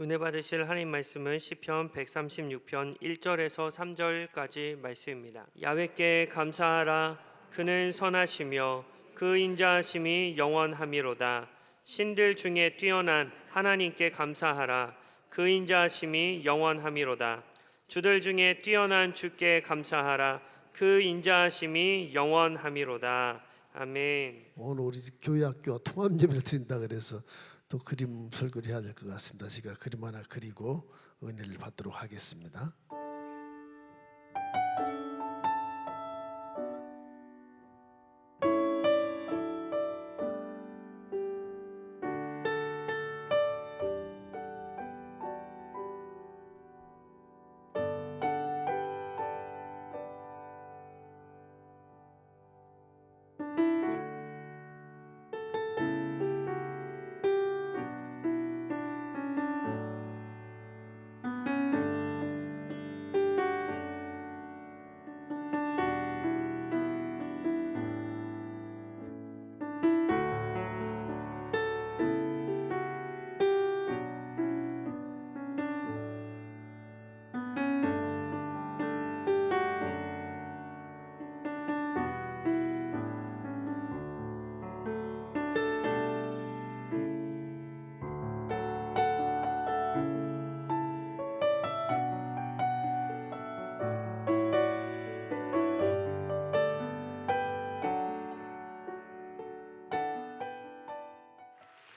은혜 받으실 하나님 말씀은 시편 136편 1절에서 3절까지 말씀입니다. 야훼께 감사하라. 그는 선하시며 그 인자하심이 영원하미로다. 신들 중에 뛰어난 하나님께 감사하라. 그 인자하심이 영원하미로다. 주들 중에 뛰어난 주께 감사하라. 그 인자하심이 영원하미로다. 아멘. 오늘 우리 교회 학교 통합 예배를 드린다 그래서 또 그림 설교를 해야 될 것 같습니다. 제가 그림 하나 그리고 은혜를 받도록 하겠습니다.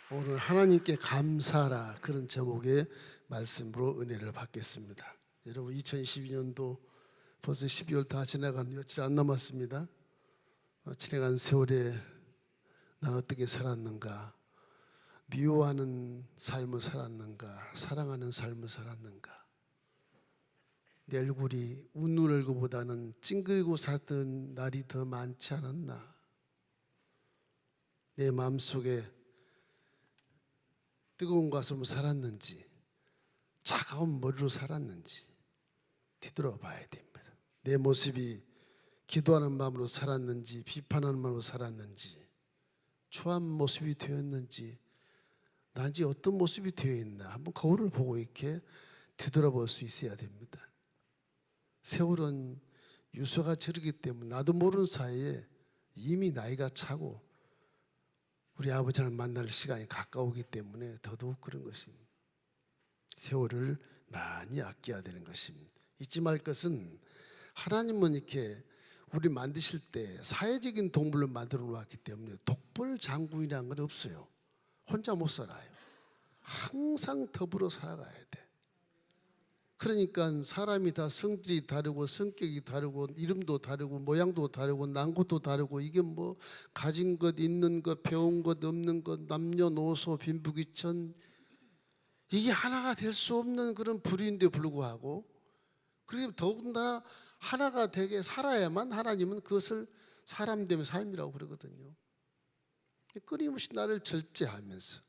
오늘 하나님께 감사하라 그런 제목의 말씀으로 은혜를 받겠습니다. 여러분 2012년도 벌써 12월 다 지나간 며칠 안 남았습니다. 지나간 세월에 난 어떻게 살았는가, 미워하는 삶을 살았는가, 사랑하는 삶을 살았는가, 내 얼굴이 웃는 얼굴보다는 찡그리고 살던 날이 더 많지 않았나, 내 마음속에 뜨거운 가슴으로 살았는지 차가운 머리로 살았는지 뒤돌아봐야 됩니다. 내 모습이 기도하는 마음으로 살았는지 비판하는 마음으로 살았는지 추한 모습이 되었는지 난지 어떤 모습이 되어 있나 한번 거울을 보고 이렇게 뒤돌아볼 수 있어야 됩니다. 세월은 유서가 저르기 때문에 나도 모르는 사이에 이미 나이가 차고 우리 아버지를 만날 시간이 가까우기 때문에 더더욱 그런 것입니다. 세월을 많이 아껴야 되는 것입니다. 잊지 말 것은 하나님은 이렇게 우리 만드실 때 사회적인 동물로 만들어 놓았기 때문에 독벌 장군이라는 건 없어요. 혼자 못 살아요. 항상 더불어 살아가야 돼. 그러니까 사람이 다 성질이 다르고 성격이 다르고 이름도 다르고 모양도 다르고 난 것도 다르고 이게 뭐 가진 것 있는 것 배운 것 없는 것 남녀노소 빈부귀천 이게 하나가 될 수 없는 그런 부류인데 불구하고 그리고 더군다나 하나가 되게 살아야만 하나님은 그것을 사람됨의 삶이라고 그러거든요. 끊임없이 나를 절제하면서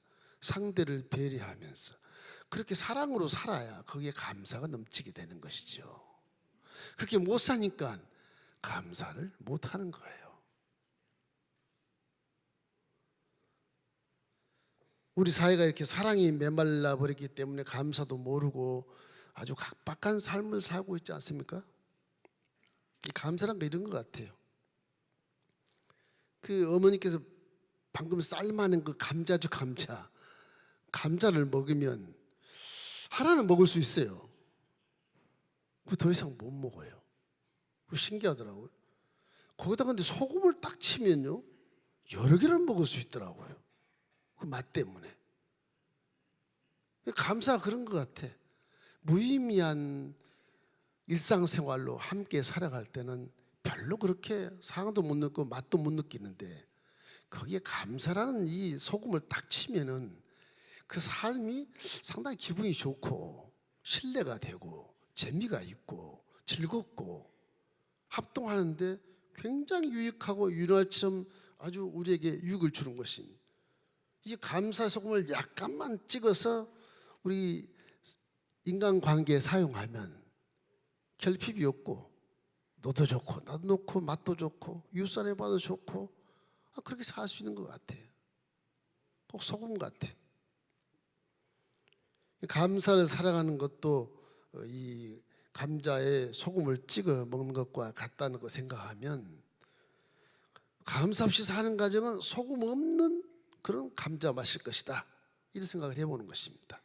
상대를 배려하면서 그렇게 사랑으로 살아야 거기에 감사가 넘치게 되는 것이죠. 그렇게 못 사니까 감사를 못 하는 거예요. 우리 사회가 이렇게 사랑이 메말라 버렸기 때문에 감사도 모르고 아주 각박한 삶을 살고 있지 않습니까? 이 감사란 거 이런 것 같아요. 그 어머니께서 방금 삶아낸 그 감자주 감자를 먹으면 하나는 먹을 수 있어요. 더 이상 못 먹어요. 그거 신기하더라고요. 거기다 근데 소금을 딱 치면요 여러 개를 먹을 수 있더라고요. 그 맛 때문에. 감사가 그런 것 같아. 무의미한 일상생활로 함께 살아갈 때는 별로 그렇게 상도 못 느끼고 맛도 못 느끼는데 거기에 감사라는 이 소금을 딱 치면은 그 삶이 상당히 기분이 좋고 신뢰가 되고 재미가 있고 즐겁고 합동하는데 굉장히 유익하고 윤활처럼 아주 우리에게 유익을 주는 것입니다. 이 감사 소금을 약간만 찍어서 우리 인간관계에 사용하면 결핍이 없고 너도 좋고 나도 좋고 맛도 좋고 유산해 봐도 좋고 그렇게 살 수 있는 것 같아요. 꼭 소금 같아. 감사를 살아가는 것도 이 감자에 소금을 찍어 먹는 것과 같다는 거 생각하면 감사 없이 사는 가정은 소금 없는 그런 감자 맛일 것이다, 이런 생각을 해보는 것입니다.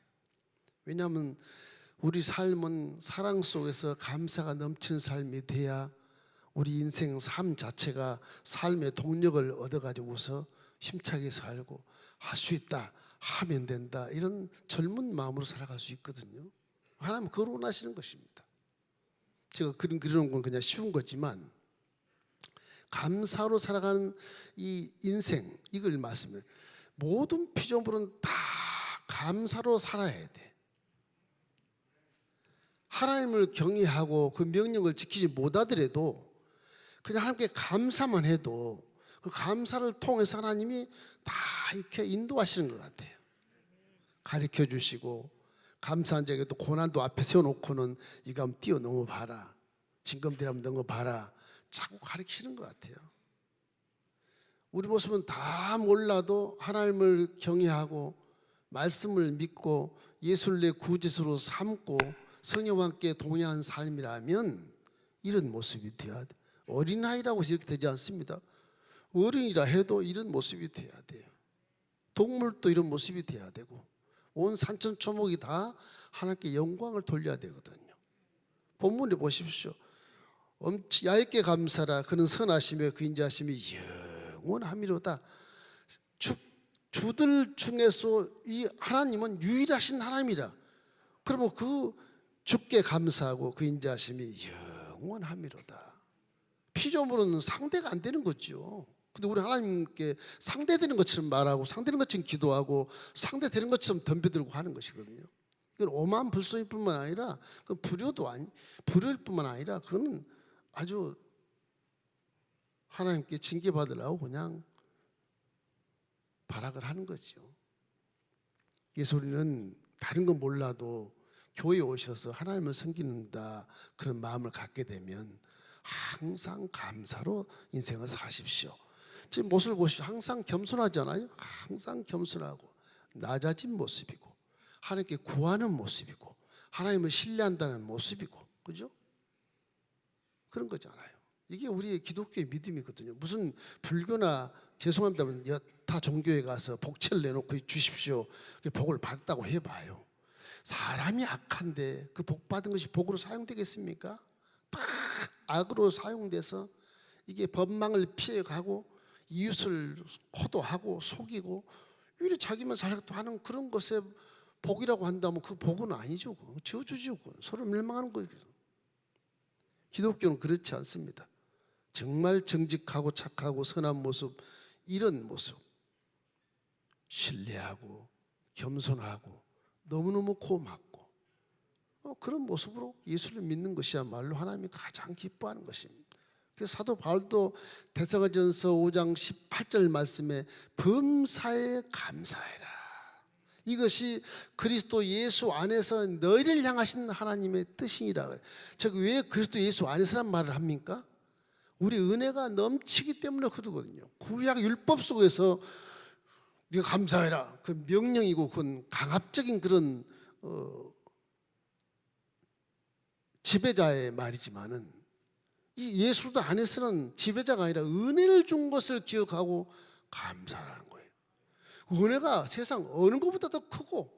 왜냐하면 우리 삶은 사랑 속에서 감사가 넘치는 삶이 돼야 우리 인생 삶 자체가 삶의 동력을 얻어가지고서 힘차게 살고 할 수 있다, 하면 된다, 이런 젊은 마음으로 살아갈 수 있거든요. 하나님 그걸 원하시는 것입니다. 제가 그리는 건 그냥 쉬운 거지만 감사로 살아가는 이 인생, 이걸 말씀을 모든 피조물은 다 감사로 살아야 돼. 하나님을 경외하고 그 명령을 지키지 못하더라도 그냥 하나님께 감사만 해도 그 감사를 통해서 하나님이 다 이렇게 인도하시는 것 같아요. 가르쳐 주시고 감사한 자에게 또 고난도 앞에 세워놓고는 이거 한번 뛰어넘어 봐라, 징검다리 한번 넘어 봐라, 자꾸 가르치는 것 같아요. 우리 모습은 다 몰라도 하나님을 경외하고 말씀을 믿고 예수를 내 구주로 삼고 성령과 함께 동행한 삶이라면 이런 모습이 되어야 돼요. 어린아이라고 해서 이렇게 되지 않습니다. 어른이라 해도 이런 모습이 돼야 돼요. 동물도 이런 모습이 돼야 되고 온 산천초목이 다 하나님께 영광을 돌려야 되거든요. 본문에 보십시오. 야곱께 감사라, 그는 선하시며 그 인자하심이 영원하미로다. 주들 중에서 이 하나님은 유일하신 하나님이라. 그러면 그 주께 감사하고 그 인자하심이 영원하미로다. 피조물은 상대가 안 되는 거죠. 근데 우리 하나님께 상대되는 것처럼 말하고 상대되는 것처럼 기도하고 상대되는 것처럼 덤벼들고 하는 것이거든요. 이건 오만 불소일 뿐만 아니라 그 불효일 뿐만 아니라 그건 아주 하나님께 징계받으려고 그냥 발악을 하는 거죠. 예수님은 다른 건 몰라도 교회에 오셔서 하나님을 섬기는다 그런 마음을 갖게 되면 항상 감사로 인생을 사십시오. 지금 모습을 보십시오. 항상 겸손하잖아요. 항상 겸손하고 낮아진 모습이고 하나님께 구하는 모습이고 하나님을 신뢰한다는 모습이고, 그죠? 그런 거잖아요. 이게 우리의 기독교의 믿음이거든요. 무슨 불교나 죄송합니다만 여타 종교에 가서 복채를 내놓고 주십시오, 복을 받았다고 해봐요. 사람이 악한데 그 복 받은 것이 복으로 사용되겠습니까? 다 악으로 사용돼서 이게 법망을 피해가고 이웃을 호도하고 속이고 이래 자기만 살겠다 하는 그런 것에 복이라고 한다면 그 복은 아니죠. 저주죠. 서로 멸망하는 거예요. 기독교는 그렇지 않습니다. 정말 정직하고 착하고 선한 모습, 이런 모습, 신뢰하고 겸손하고 너무너무 고맙고 그런 모습으로 예수를 믿는 것이야말로 하나님이 가장 기뻐하는 것입니다. 그래서 사도 바울도 데살로니가전서 5장 18절 말씀에 범사에 감사해라. 이것이 그리스도 예수 안에서 너희를 향하신 하나님의 뜻이니라. 즉 왜 그리스도 예수 안에서란 말을 합니까? 우리 은혜가 넘치기 때문에 그러거든요. 구약 율법 속에서 네가 감사해라, 그 명령이고 그건 강압적인 그런 지배자의 말이지만은 이 예수도 안에서는 지배자가 아니라 은혜를 준 것을 기억하고 감사하는 거예요. 은혜가 세상 어느 것보다 더 크고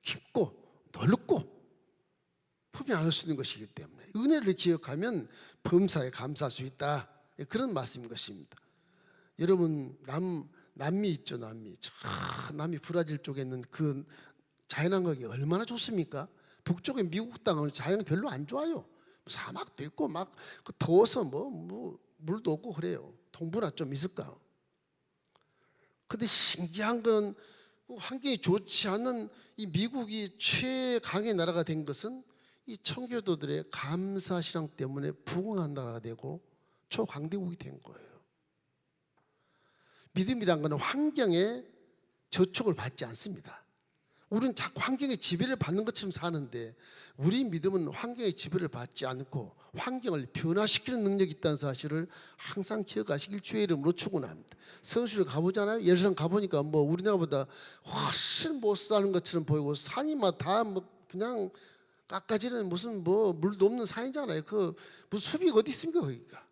깊고 넓고 품이 안을 수 있는 것이기 때문에 은혜를 기억하면 범사에 감사할 수 있다, 그런 말씀인 것입니다. 여러분 남미 있죠. 남미 브라질 쪽에 있는 그 자연환경이 얼마나 좋습니까? 북쪽에 미국 땅은 자연이 별로 안 좋아요. 사막도 있고 막 더워서 뭐 물도 없고 그래요. 동부나 좀 있을까? 근데 신기한 거는 환경이 좋지 않은 이 미국이 최강의 나라가 된 것은 이 청교도들의 감사 신앙 때문에 부흥한 나라가 되고 초강대국이 된 거예요. 믿음이란 것은 환경에 저촉을 받지 않습니다. 우리는 자꾸 환경의 지배를 받는 것처럼 사는데 우리 믿음은 환경의 지배를 받지 않고 환경을 변화시키는 능력이 있다는 사실을 항상 기억하시길 주의 이름으로 축원합니다. 성수를 가보잖아요. 예루살렘 가보니까 뭐 우리나라보다 훨씬 못 사는 것처럼 보이고 산이 막 다 뭐 그냥 깎아지는 무슨 뭐 물도 없는 산이잖아요. 그 무슨 숲이 어디 있습니까 거기가?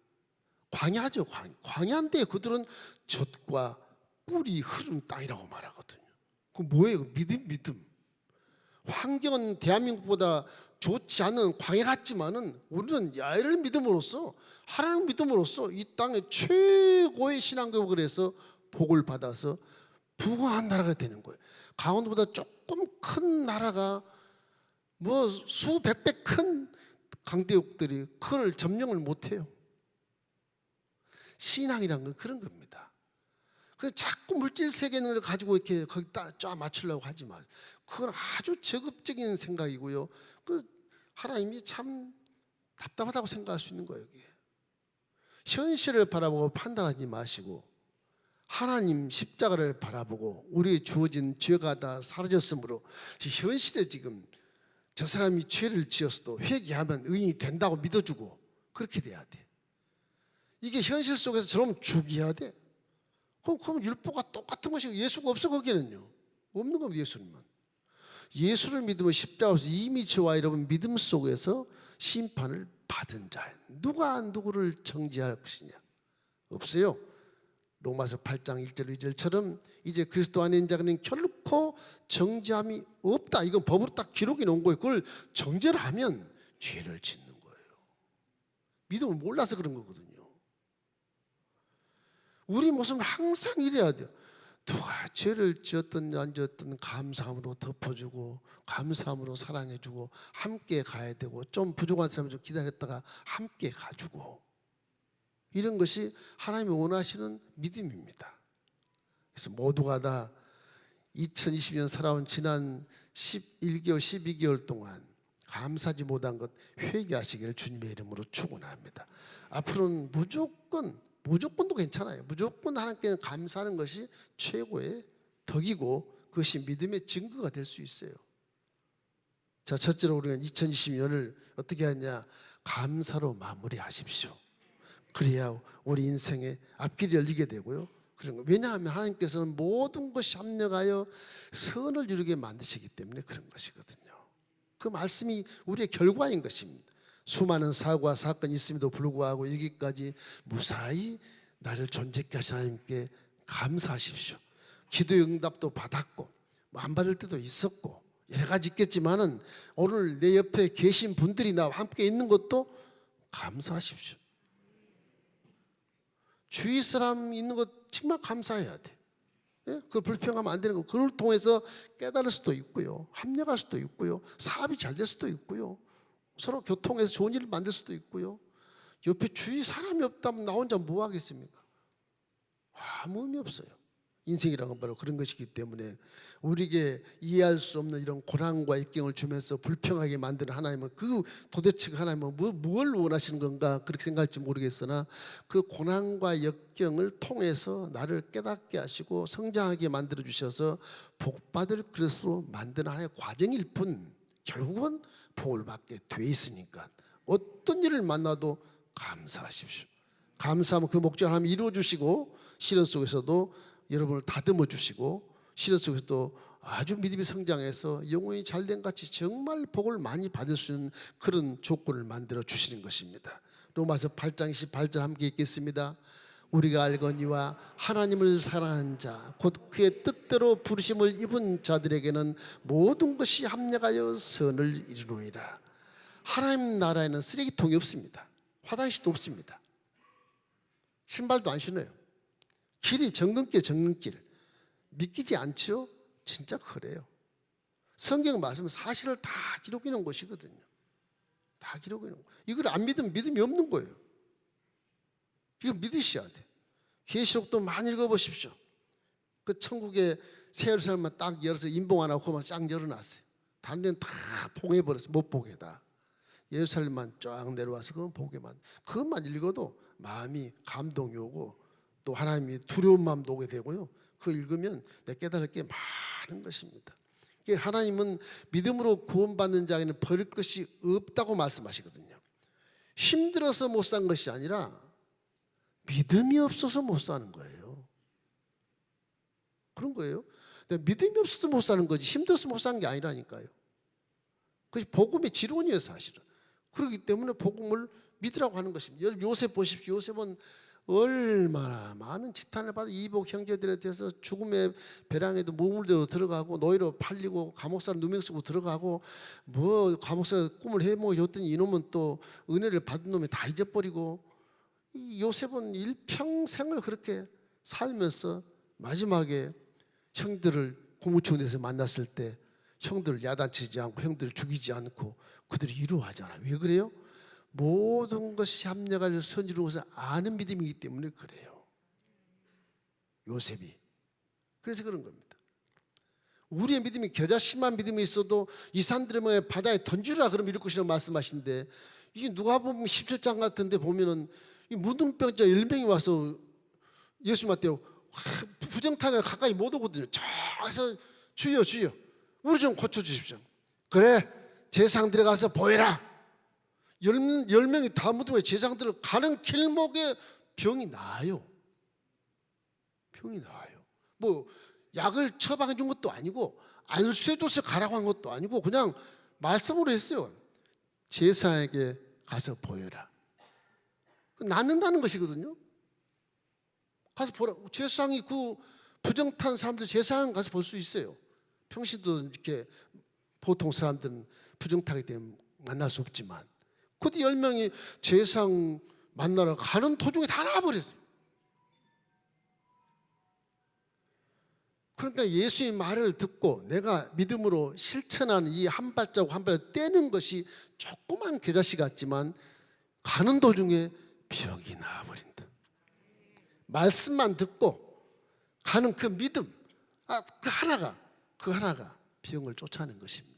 광야죠. 광야인데 그들은 젖과 꿀이 흐르는 땅이라고 말하거든요. 그 뭐예요? 믿음. 환경은 대한민국보다 좋지 않은 광야 같지만은 우리는 야훼를 믿음으로써 하나님을 믿음으로써 이 땅의 최고의 신앙교육을 해서 복을 받아서 부강한 나라가 되는 거예요. 강원도보다 조금 큰 나라가 뭐 수백 배 큰 강대국들이 그걸 점령을 못해요. 신앙이란 건 그런 겁니다. 그 자꾸 물질 세계를 가지고 이렇게 거기다 쫙 맞추려고 하지 마세요. 그건 아주 적극적인 생각이고요. 그 하나님이 참 답답하다고 생각할 수 있는 거예요. 이게. 현실을 바라보고 판단하지 마시고 하나님 십자가를 바라보고 우리의 주어진 죄가 다 사라졌으므로 현실에 지금 저 사람이 죄를 지었어도 회개하면 의인이 된다고 믿어주고 그렇게 돼야 돼. 이게 현실 속에서 저럼 죽여야 돼. 그럼 율법과 똑같은 것이 예수가 없어 거기는요. 없는 겁니다. 예수님은. 예수를 믿으면 십자가에서 이미 저와 여러분 믿음 속에서 심판을 받은 자예요. 누가 누구를 정죄할 것이냐? 없어요. 로마서 8장 1절 2절처럼 이제 그리스도 안에 있는 자는 결코 정죄함이 없다. 이건 법으로 딱 기록이 놓은 거예요. 그걸 정죄를 하면 죄를 짓는 거예요. 믿음을 몰라서 그런 거거든요. 우리 모습은 항상 이래야 돼요. 누가 죄를 지었든 안 지었든 감사함으로 덮어주고 감사함으로 사랑해주고 함께 가야 되고 좀 부족한 사람을 좀 기다렸다가 함께 가주고 이런 것이 하나님이 원하시는 믿음입니다. 그래서 모두가 다 2020년 살아온 지난 11개월 12개월 동안 감사하지 못한 것 회개하시기를 주님의 이름으로 축원합니다. 앞으로는 무조건도 괜찮아요. 무조건 하나님께 감사하는 것이 최고의 덕이고 그것이 믿음의 증거가 될 수 있어요. 자, 첫째로 우리가 2020년을 어떻게 하냐? 감사로 마무리하십시오. 그래야 우리 인생의 앞길이 열리게 되고요. 그런 거. 왜냐하면 하나님께서는 모든 것이 합력하여 선을 이루게 만드시기 때문에 그런 것이거든요. 그 말씀이 우리의 결과인 것입니다. 수많은 사고와 사건이 있음에도 불구하고 여기까지 무사히 나를 존재케 하신 하나님께 감사하십시오. 기도의 응답도 받았고 안 받을 때도 있었고 여러 가지 있겠지만은 오늘 내 옆에 계신 분들이 나와 함께 있는 것도 감사하십시오. 주위 사람 있는 것 정말 감사해야 돼. 예? 그걸 불평하면 안 되는 거. 그걸 통해서 깨달을 수도 있고요. 합력할 수도 있고요. 사업이 잘 될 수도 있고요. 서로 교통해서 좋은 일을 만들 수도 있고요. 옆에 주위 사람이 없다면 나 혼자 뭐 하겠습니까? 아무 의미 없어요. 인생이라는 건 바로 그런 것이기 때문에 우리에게 이해할 수 없는 이런 고난과 역경을 주면서 불평하게 만드는 하나님은 그 도대체 하나님은 뭘 원하시는 건가 그렇게 생각할지 모르겠으나 그 고난과 역경을 통해서 나를 깨닫게 하시고 성장하게 만들어 주셔서 복받을 그릇으로 만드는 하나의 과정일 뿐 결국은 복을 받게 돼 있으니까 어떤 일을 만나도 감사하십시오. 감사하면 그 목적 하나님 이루어 주시고 시련 속에서도 여러분을 다듬어 주시고 시련 속에서도 아주 믿음이 성장해서 영혼이 잘된 같이 정말 복을 많이 받을 수 있는 그런 조건을 만들어 주시는 것입니다. 로마서 8장 28절 함께 읽겠습니다. 우리가 알거니와 하나님을 사랑하는 자 곧 그의 뜻대로 부르심을 입은 자들에게는 모든 것이 합력하여 선을 이루노니라. 하나님 나라에는 쓰레기통이 없습니다. 화장실도 없습니다. 신발도 안 신어요. 길이 정근길 믿기지 않죠? 진짜 그래요. 성경 말씀은 사실을 다 기록해 놓은 것이거든요. 다 기록해 놓은 거예요. 이걸 안 믿으면 믿음이 없는 거예요. 이거 믿으셔야 돼. 계시록도 많이 읽어보십시오. 그 천국의 새 예루살렘만 딱 열어서 인봉 안 하고 그만 쫙 열어놨어요. 다른 데는 다 포기해버렸어요. 못 보게 다. 예루살렘만 쫙 내려와서 그건 보게만. 그것만 읽어도 마음이 감동이 오고 또 하나님이 두려운 마음도 오게 되고요. 그거 읽으면 내 깨달을 게 많은 것입니다. 하나님은 믿음으로 구원받는 자에게는 버릴 것이 없다고 말씀하시거든요. 힘들어서 못 산 것이 아니라 믿음이 없어서 못 사는 거예요. 그런 거예요. 믿음이 없어서 못 사는 거지 힘들어서 못 사는 게 아니라니까요. 그것이 복음의 지론이에요, 사실은. 그렇기 때문에 복음을 믿으라고 하는 것입니다. 요셉 보십시오. 요셉은 얼마나 많은 지탄을 받아 이복 형제들에 대해서 죽음의 배랑에도 무물대로 들어가고 노예로 팔리고 감옥살 누명 쓰고 들어가고 뭐 감옥살 꿈을 해먹었더니 이놈은 또 은혜를 받은 놈이 다 잊어버리고, 이 요셉은 일평생을 그렇게 살면서 마지막에 형들을 고무촌에서 만났을 때 형들을 야단치지 않고 형들을 죽이지 않고 그들이 이루어하잖아요. 왜 그래요? 모든 것이 합력하여 선지로 것을 아는 믿음이기 때문에 그래요. 요셉이. 그래서 그런 겁니다. 우리의 믿음이 겨자씨만 믿음이 있어도 이 산들을 바다에 던지라 그러면 이럴 것이라고 말씀하신데, 이게 누가 보면 17장 같은데 보면은 이 무등병자 10명이 와서 예수님한테 부정타게 가까이 못 오거든요. 저기서 주여 주여 우리 좀 고쳐주십시오. 그래, 제상 들어가서 보여라. 10명이 다 묻으면 제사장들을 가는 길목에 병이 나아요. 병이 나아요. 뭐 약을 처방해 준 것도 아니고 안수해줘서 가라고 한 것도 아니고 그냥 말씀으로 했어요. 제사에게 가서 보여라. 낫는다는 것이거든요. 가서 보라. 제사장이 그 부정탄 사람들 제사장 가서 볼 수 있어요. 평시도 이렇게 보통 사람들은 부정타기 때문에 만날 수 없지만, 그때 10명이 제사장 만나러 가는 도중에 다 나와버렸어요. 그러니까 예수의 말을 듣고 내가 믿음으로 실천하는 이 한 발자국 한 발자국 떼는 것이 조그만 겨자씨 같지만 가는 도중에 병이 나와버린다. 말씀만 듣고 가는 그 믿음, 그 하나가 병을 쫓아내는 것입니다.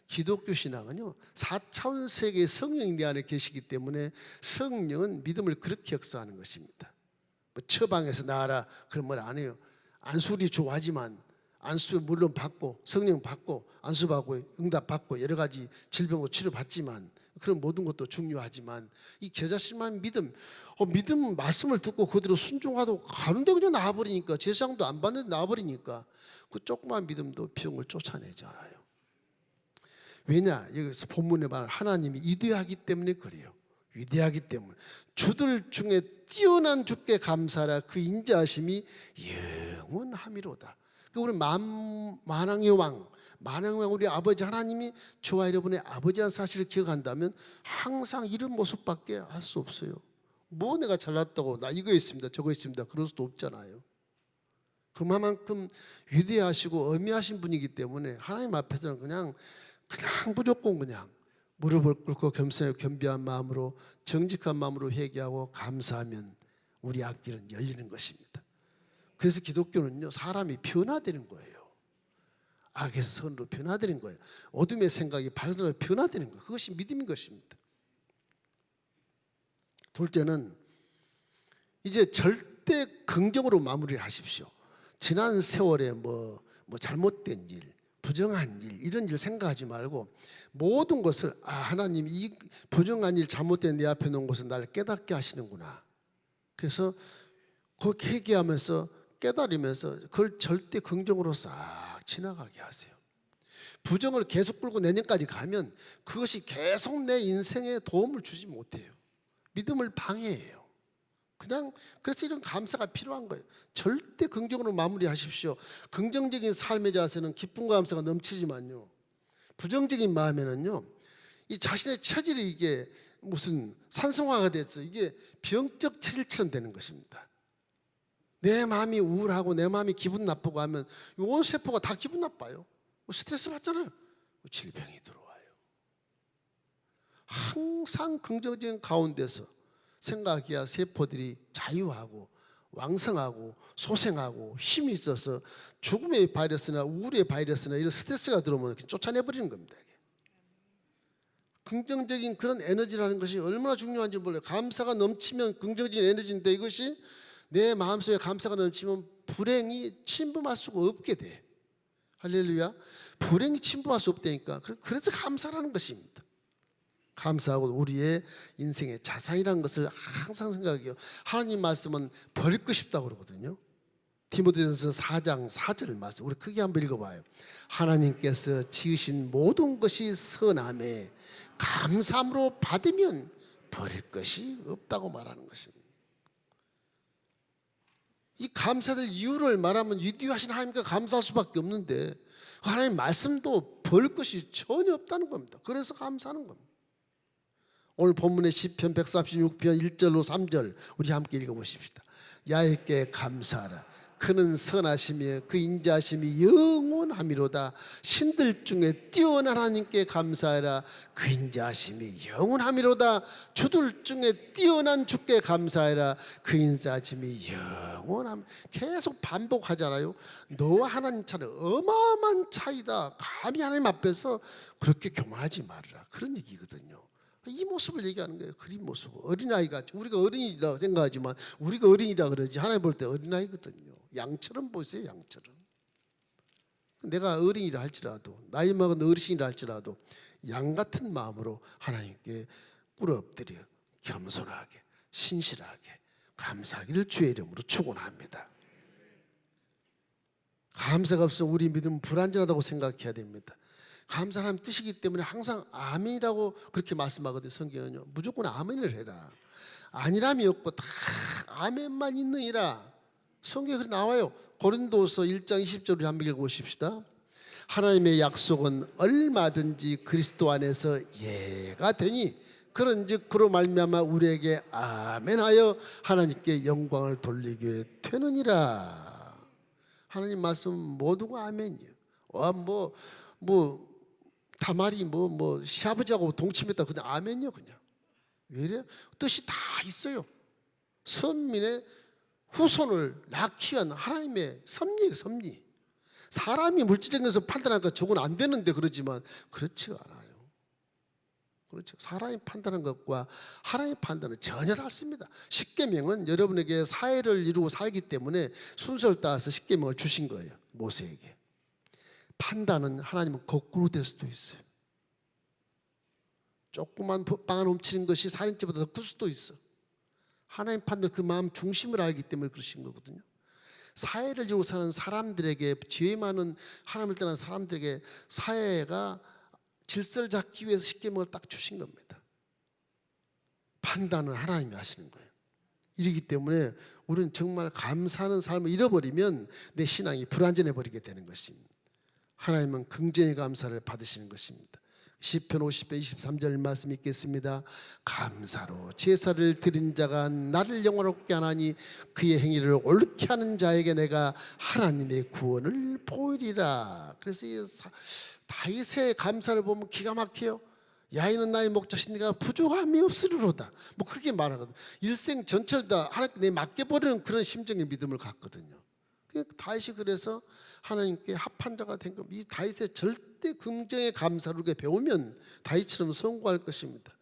기독교 신앙은요, 4차원 세계의 성령이 내 안에 계시기 때문에 성령은 믿음을 그렇게 역사하는 것입니다. 뭐 처방에서 나와라 그런 말 안 해요. 안수리 좋아하지만 안수 물론 받고 성령 받고 안수 받고 응답 받고 여러 가지 질병으로 치료 받지만 그런 모든 것도 중요하지만 이 겨자씨만 믿음 말씀을 듣고 그대로 순종하고 가는데 그냥 나와버리니까, 제사장도 안 받는데 나와버리니까 그 조그만 믿음도 병을 쫓아내잖아요. 왜냐? 여기서 본문에 말하는 하나님이 위대하기 때문에 그래요. 위대하기 때문에 주들 중에 뛰어난 주께 감사하라. 그 인자하심이 영원함이로다. 우리 만왕의 왕 우리 아버지 하나님이 저와 여러분의 아버지라는 사실을 기억한다면 항상 이런 모습밖에 할 수 없어요. 뭐 내가 잘났다고 나 이거 있습니다 저거 있습니다 그럴 수도 없잖아요. 그만큼 위대하시고 엄미하신 분이기 때문에 하나님 앞에서는 그냥 무조건 그냥 무릎을 꿇고 겸비한 마음으로 정직한 마음으로 회개하고 감사하면 우리 앞길은 열리는 것입니다. 그래서 기독교는요, 사람이 변화되는 거예요. 악에서 선으로 변화되는 거예요. 어둠의 생각이 밝음으로 변화되는 거예요. 그것이 믿음인 것입니다. 둘째는 이제 절대 긍정으로 마무리하십시오. 지난 세월에 뭐 잘못된 일, 부정한 일 이런 일 생각하지 말고 모든 것을 하나님 이 부정한 일 잘못된 내 앞에 놓은 것을 나를 깨닫게 하시는구나. 그래서 그렇게 회개하면서 깨달으면서 그걸 절대 긍정으로 싹 지나가게 하세요. 부정을 계속 끌고 내년까지 가면 그것이 계속 내 인생에 도움을 주지 못해요. 믿음을 방해해요. 그래서 이런 감사가 필요한 거예요. 절대 긍정으로 마무리하십시오. 긍정적인 삶의 자세는 기쁨과 감사가 넘치지만요, 부정적인 마음에는요, 이 자신의 체질이 이게 무슨 산성화가 돼서 이게 병적 체질처럼 되는 것입니다. 내 마음이 우울하고 내 마음이 기분 나쁘고 하면 온 세포가 다 기분 나빠요. 스트레스 받잖아요. 질병이 들어와요. 항상 긍정적인 가운데서 생각이야 세포들이 자유하고 왕성하고 소생하고 힘이 있어서 죽음의 바이러스나 우울의 바이러스나 이런 스트레스가 들어오면 쫓아내버리는 겁니다. 긍정적인 그런 에너지라는 것이 얼마나 중요한지 몰라요. 감사가 넘치면 긍정적인 에너지인데 이것이 내 마음속에 감사가 넘치면 불행이 침범할 수가 없게 돼. 할렐루야. 불행이 침범할 수 없다니까. 그래서 감사라는 것입니다. 감사하고 우리의 인생의 자산이라는 것을 항상 생각해요. 하나님 말씀은 버리고 싶다고 그러거든요. 디모데전서 4장 4절 말씀 우리 크게 한번 읽어봐요. 하나님께서 지으신 모든 것이 선함에 감사함으로 받으면 버릴 것이 없다고 말하는 것입니다. 이 감사될 이유를 말하면 위대하신 하나님께 감사할 수밖에 없는데 하나님 말씀도 벌 것이 전혀 없다는 겁니다. 그래서 감사하는 겁니다. 오늘 본문의 시편 136편 1절로 3절 우리 함께 읽어보십시다. 야훼께 감사하라. 그는 선하시며 그 인자하심이 영원하미로다. 신들 중에 뛰어난 하나님께 감사하라. 그 인자하심이 영원하미로다. 주들 중에 뛰어난 주께 감사하라. 그 인자하심이 영원함. 계속 반복하잖아요. 너와 하나님 차는 어마어마한 차이다. 감히 하나님 앞에서 그렇게 교만하지 말아라. 그런 얘기거든요. 이 모습을 얘기하는 거예요. 그린 모습. 어린아이가 우리가 어린이라고 생각하지만 우리가 어린이라 그러지 하나님 볼 때 어린아이거든요. 양처럼 보세요. 양처럼. 내가 어린이라 할지라도 나이 먹은 어르신이라 할지라도 양 같은 마음으로 하나님께 꿇어 엎드려 겸손하게 신실하게 감사하기를 주의 이름으로 축원합니다. 감사가 없어 우리 믿음은 불완전하다고 생각해야 됩니다. 감사는 하나님 뜻이기 때문에 항상 아멘이라고 그렇게 말씀하거든요. 성경은요. 무조건 아멘을 해라. 아니람이 없고 다 아멘만 있느니라. 성경에 나와요. 고린도서 1장 20절을 한번 읽어보십시다. 하나님의 약속은 얼마든지 그리스도 안에서 예가 되니 그런즉 그로 말미암아 우리에게 아멘하여 하나님께 영광을 돌리게 되느니라. 하나님 말씀 모두가 아멘이에요. 다말이 시아버지하고 동침했다 그냥 아멘이요. 그냥 왜 이래? 뜻이 다 있어요. 선민의 후손을 낳기 위한 하나님의 섭리예요. 섭리. 사람이 물질적인 것을 판단하니까 저건 안 되는데 그러지만 그렇지가 않아요. 그렇죠. 사람이 판단한 것과 하나님의 판단은 전혀 다릅니다. 십계명은 여러분에게 사회를 이루고 살기 때문에 순서를 따라서 십계명을 주신 거예요. 모세에게. 판단은 하나님은 거꾸로 될 수도 있어요. 조그만 빵을 훔치는 것이 살인죄보다 더 클 수도 있어. 하나님 판단 그 마음 중심을 알기 때문에 그러신 거거든요. 사회를 이루고 사는 사람들에게 죄 많은 하나님을 떠난 사람들에게 사회가 질서를 잡기 위해서 십계명을 딱 주신 겁니다. 판단은 하나님이 하시는 거예요. 이러기 때문에 우리는 정말 감사하는 삶을 잃어버리면 내 신앙이 불완전해 버리게 되는 것입니다. 하나님은 긍정의 감사를 받으시는 것입니다. 시편 50편 23절 말씀 읽겠습니다. 감사로 제사를 드린 자가 나를 영화롭게 하나니 그의 행위를 옳게 하는 자에게 내가 하나님의 구원을 보이리라. 그래서 이 다윗의 감사를 보면 기가 막혀요. 야인은 나의 목자신 네가 부족함이 없으리로다. 그렇게 말하거든요. 일생 전체를 다 하나님께 내 맡겨버리는 그런 심정의 믿음을 갖거든요. 다윗이 그래서 하나님께 합한 자가 된 겁니다. 이 다윗의 절대 긍정의 감사를 배우면 다윗처럼 성공할 것입니다.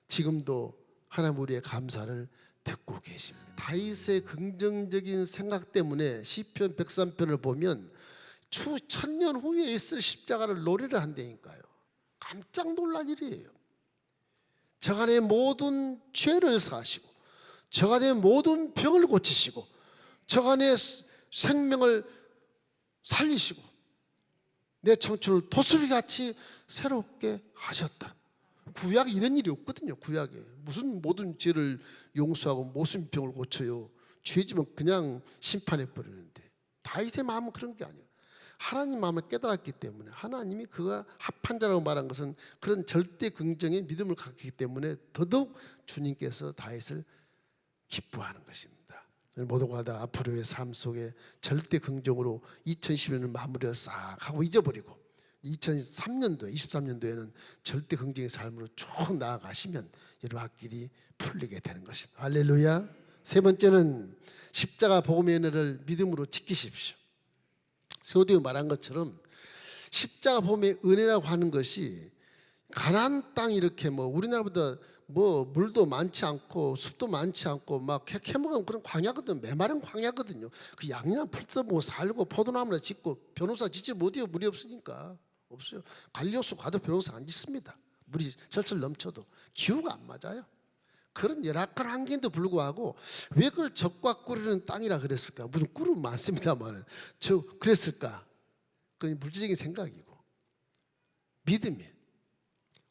지금도 하나님 우리의 감사를 듣고 계십니다. 다윗의 긍정적인 생각 때문에 시편 103편을 보면 추 1000년 후에 있을 십자가를 노래를 한다니까요. 깜짝 놀랄 일이에요. 저간의 모든 죄를 사하시고 저간의 모든 병을 고치시고 저간의 생명을 살리시고 내 청춘을 도수리같이 새롭게 하셨다. 구약에 이런 일이 없거든요. 구약에 무슨 모든 죄를 용서하고 모든 병을 고쳐요. 죄지면 그냥 심판해 버리는데 다윗의 마음은 그런 게 아니에요. 하나님 마음을 깨달았기 때문에 하나님이 그가 합한 자라고 말한 것은 그런 절대 긍정의 믿음을 갖기 때문에 더더욱 주님께서 다윗을 기뻐하는 것입니다. 모두가 다 앞으로의 삶 속에 절대 긍정으로 2010년을 마무리를 싹 하고 잊어버리고 2003년도에 23년도에는 절대 긍정의 삶으로 쭉 나아가시면 여러분 앞길이 풀리게 되는 것입니다. 할렐루야. 세 번째는 십자가 복음의 은혜를 믿음으로 지키십시오. 서두에 말한 것처럼 십자가 복음의 은혜라고 하는 것이 가나안 땅 이렇게 우리나라보다 물도 많지 않고 숲도 많지 않고 막 캐먹은 그런 광야거든. 메마른 광야거든요. 그 양이나 풀도 살고 포도나무나 짓고 변호사 짓지 못해요. 물이 없으니까. 없어요. 갈리오스 가도 변호사 안 짓습니다. 물이 철철 넘쳐도 기후가 안 맞아요. 그런 열악한 환경에도 불구하고 왜 그걸 적과 꿀이는 땅이라 그랬을까? 무슨 꿀은 많습니다만 저 그랬을까? 그건 물질적인 생각이고, 믿음이,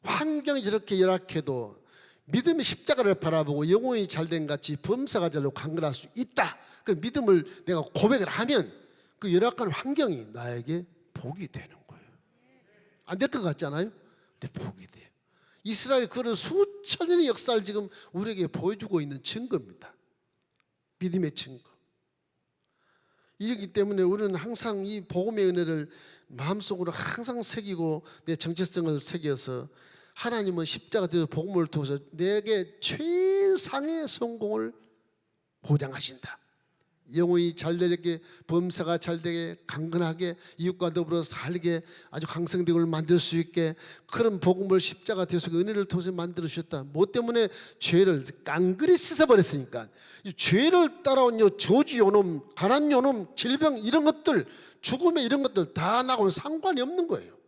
환경이 저렇게 열악해도 믿음의 십자가를 바라보고 영혼이 잘된 같이 범사가 잘로 강건할 수 있다. 그 믿음을 내가 고백을 하면 그 열악한 환경이 나에게 복이 되는 거예요. 안 될 것 같잖아요? 근데 복이 돼요. 이스라엘 그런 수천 년의 역사를 지금 우리에게 보여주고 있는 증거입니다. 믿음의 증거. 이렇기 때문에 우리는 항상 이 복음의 은혜를 마음속으로 항상 새기고 내 정체성을 새겨서 하나님은 십자가 되어 복음을 통해서 내게 최상의 성공을 보장하신다. 영혼이 잘되게, 범사가 잘되게, 강건하게, 이웃과 더불어 살게, 아주 강성되게 만들 수 있게 그런 복음을 십자가 대속의 은혜를 통해서 만들어 주셨다. 뭐 때문에? 죄를 깡그리 씻어버렸으니까. 죄를 따라온 저주 요놈, 가난 요놈, 질병 이런 것들, 죽음의 이런 것들 다 나하고는 상관이 없는 거예요.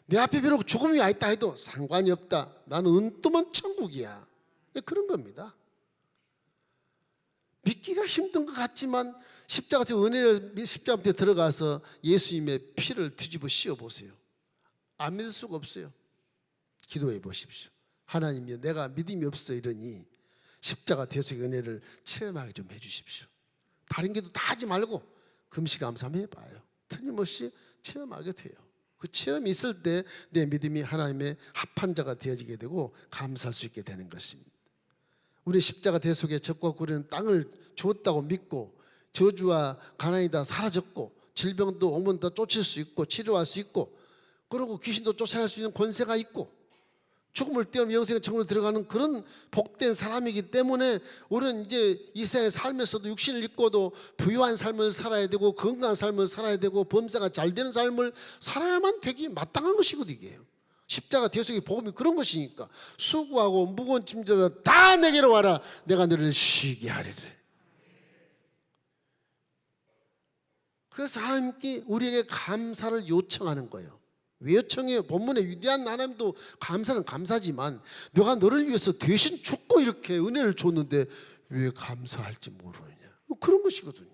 내 앞에 비록 죽음이 와 있다 해도 상관이 없다. 나는 은뜸한 천국이야. 그런 겁니다. 믿기가 힘든 것 같지만 십자가 은혜를 십자가 밑에 들어가서 예수님의 피를 뒤집어 씌워 보세요. 안 믿을 수가 없어요. 기도해 보십시오. 하나님이 내가 믿음이 없어 이러니 십자가 대속의 은혜를 체험하게 좀 해주십시오. 다른 기도 다 하지 말고 금시감사 해봐요. 틀림없이 체험하게 돼요. 그 체험이 있을 때 내 믿음이 하나님의 합한 자가 되어지게 되고 감사할 수 있게 되는 것입니다. 우리 십자가 대속의 적과 꿀은 땅을 주었다고 믿고 저주와 가난이 다 사라졌고 질병도 오면 다 쫓을 수 있고 치료할 수 있고 그리고 귀신도 쫓아낼 수 있는 권세가 있고 죽음을 뛰어넘어 영생의 천국으로 들어가는 그런 복된 사람이기 때문에 우리는 이제 이 세상에 살면서도 육신을 입고도 부유한 삶을 살아야 되고 건강한 삶을 살아야 되고 범사가 잘 되는 삶을 살아야만 되기 마땅한 것이거든요. 이게 십자가 대속의 복음이 그런 것이니까 수고하고 무거운 짐자들 다 내게로 와라 내가 너를 쉬게 하리라. 그래서 하나님께 우리에게 감사를 요청하는 거예요. 왜 요청해요? 본문에 위대한 하나님도 감사는 감사지만 내가 너를 위해서 대신 죽고 이렇게 은혜를 줬는데 왜 감사할지 모르느냐, 그런 것이거든요.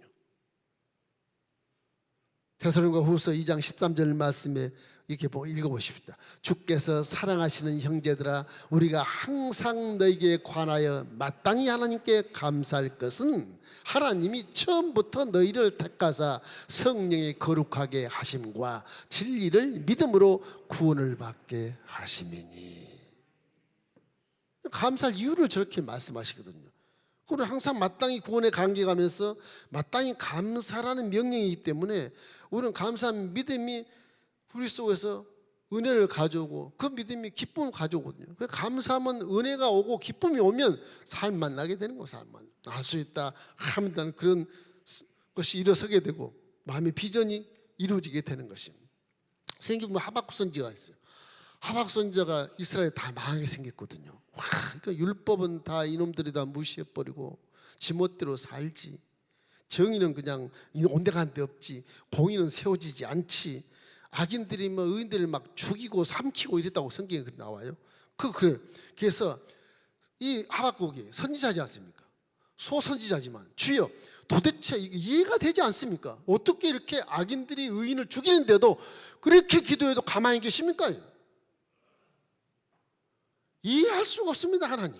데살로니가 후서 2장 13절 말씀에 이렇게 읽어보십시다. 주께서 사랑하시는 형제들아 우리가 항상 너에게 관하여 마땅히 하나님께 감사할 것은 하나님이 처음부터 너희를 택하사 성령의 거룩하게 하심과 진리를 믿음으로 구원을 받게 하심이니. 감사할 이유를 저렇게 말씀하시거든요. 그리고 항상 마땅히 구원에 감격하면서 마땅히 감사라는 명령이기 때문에 우리는 감사한 믿음이 우리 속에서 은혜를 가져오고 그 믿음이 기쁨을 가져오거든요. 감사하면 은혜가 오고 기쁨이 오면 삶만 나게 되는 거예요. 삶만 날 수 있다 하면 그런 것이 일어서게 되고 마음의 비전이 이루어지게 되는 것입니다. 성경 보면 하박국 선지자가 있어요. 하박국 선지자가 이스라엘 다 망하게 생겼거든요. 와, 그러니까 율법은 다 이놈들이 다 무시해버리고 지멋대로 살지, 정의는 그냥 온데간데 없지, 공의는 세워지지 않지, 악인들이 뭐 의인들을 막 죽이고 삼키고 이랬다고 성경에 나와요. 그래. 그래서 이 하박국이 선지자지 않습니까? 소선지자지만 주여 도대체 이해가 되지 않습니까? 어떻게 이렇게 악인들이 의인을 죽이는데도 그렇게 기도해도 가만히 계십니까? 이해할 수가 없습니다. 하나님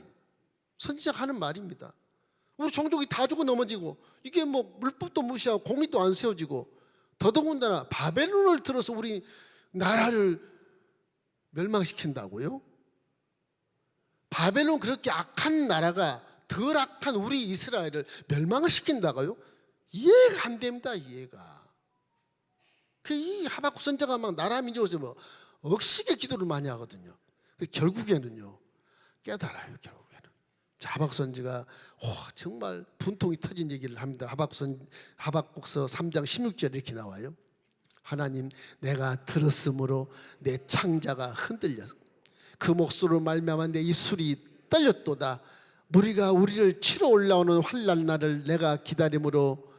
선지자가 하는 말입니다. 우리 종족이 다 죽어 넘어지고 이게 뭐 물법도 무시하고 공의도 안 세워지고 더더군다나 바벨론을 들어서 우리 나라를 멸망시킨다고요? 바벨론 그렇게 악한 나라가 덜 악한 우리 이스라엘을 멸망을 시킨다고요? 이해가 안 됩니다. 이해가. 이 하박국 선지자가 막 나라 민족에서 뭐 억식의 기도를 많이 하거든요. 결국에는요 깨달아요. 결국에는 하박국 선지가 정말 분통이 터진 얘기를 합니다. 하박국서 3장 16절에 이렇게 나와요. 하나님 내가 들었으므로 내 창자가 흔들려서 그 목소리로 말미암아 내 입술이 떨렸도다. 무리가 우리를 치러 올라오는 환난 날을 내가 기다림으로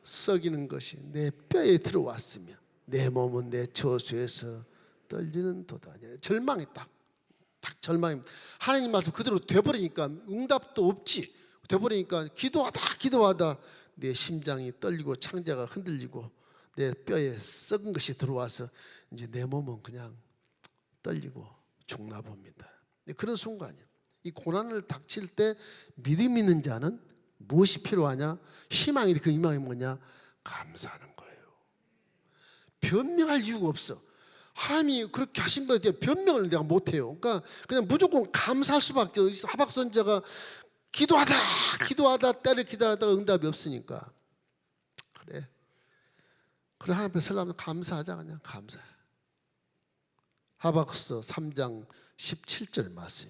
썩이는 것이 내 뼈에 들어왔으며 내 몸은 내 저수에서 떨리는 도다. 절망이 다 딱 절망입니다. 하나님 말씀 그대로 돼버리니까 응답도 없지. 돼버리니까 기도하다 내 심장이 떨리고 창자가 흔들리고 내 뼈에 썩은 것이 들어와서 이제 내 몸은 그냥 떨리고 죽나 봅니다. 그런 순간이에요. 이 고난을 닥칠 때 믿음 있는 자는 무엇이 필요하냐? 희망이, 그 희망이 뭐냐? 감사하는 거예요. 변명할 이유가 없어. 하나님이 그렇게 하신 거에 대해 변명을 내가 못해요. 그러니까 그냥 무조건 감사할 수밖에 없어요. 하박 선지자가 기도하다 때를 기다리다가 응답이 없으니까 그래 하나님 앞에 설라면 감사하자. 그냥 감사해. 하박서 3장 17절 말씀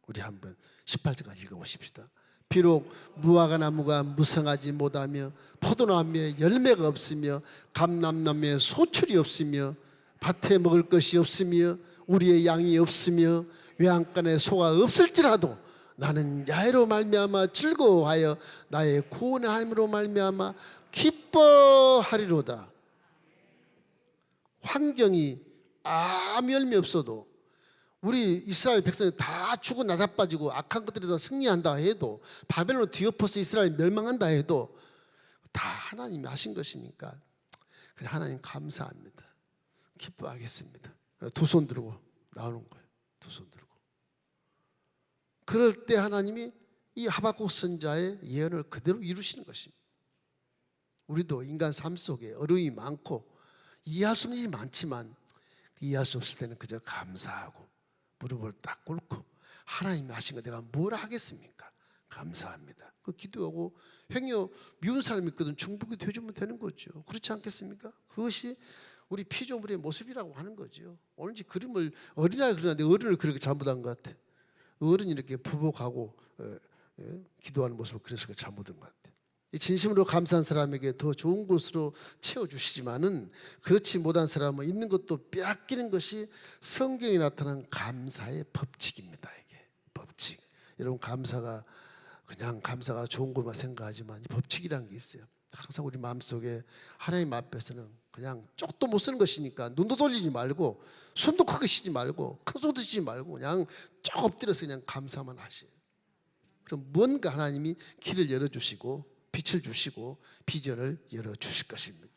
우리 한번 18절까지 읽어보십시다. 비록 무화과 나무가 무성하지 못하며 포도나무에 열매가 없으며 감람나무에 소출이 없으며 밭에 먹을 것이 없으며 우리의 양이 없으며 외양간에 소가 없을지라도 나는 야훼로 말미암아 즐거워하여 나의 구원의 하나님으로 말미암아 기뻐하리로다. 환경이 아무 열매 없어도 우리 이스라엘 백성이 다 죽어 나자빠지고 악한 것들이 다 승리한다 해도 바벨론 뒤엎어서 이스라엘이 멸망한다 해도 다 하나님이 하신 것이니까 그냥 하나님 감사합니다. 기뻐하겠습니다. 두 손 들고 나오는 거예요. 두 손 들고. 그럴 때 하나님이 이 하박국 선자의 예언을 그대로 이루시는 것입니다. 우리도 인간 삶 속에 어려움이 많고 이해할 수 없는 일이 많지만 이해할 수 없을 때는 그저 감사하고 무릎을 딱 꿇고 하나님이 하신 거 내가 뭘 하겠습니까? 감사합니다. 그 기도하고 행여 미운 사람이 있거든 중보기도 해주면 되는 거죠. 그렇지 않겠습니까? 그것이 우리 피조물의 모습이라고 하는 거죠. 오는지 그림을 어린아이가 그리는데 어른을 그렇게 잘못한 것 같아. 어른이 이렇게 부복하고 기도하는 모습을 그래서 잘못한 것 같아. 진심으로 감사한 사람에게 더 좋은 곳으로 채워주시지만은 그렇지 못한 사람은 있는 것도 빼앗기는 것이 성경에 나타난 감사의 법칙입니다. 이게 법칙. 여러분 감사가 그냥 감사가 좋은 것만 생각하지만 이 법칙이라는 게 있어요. 항상 우리 마음속에 하나님 앞에서는 그냥 쪽도 못 쓰는 것이니까 눈도 돌리지 말고 숨도 크게 쉬지 말고 큰 소리도 쉬지 말고 그냥 쭉 엎드려서 그냥 감사만 하세요. 그럼 뭔가 하나님이 길을 열어주시고 빛을 주시고 비전을 열어주실 것입니다.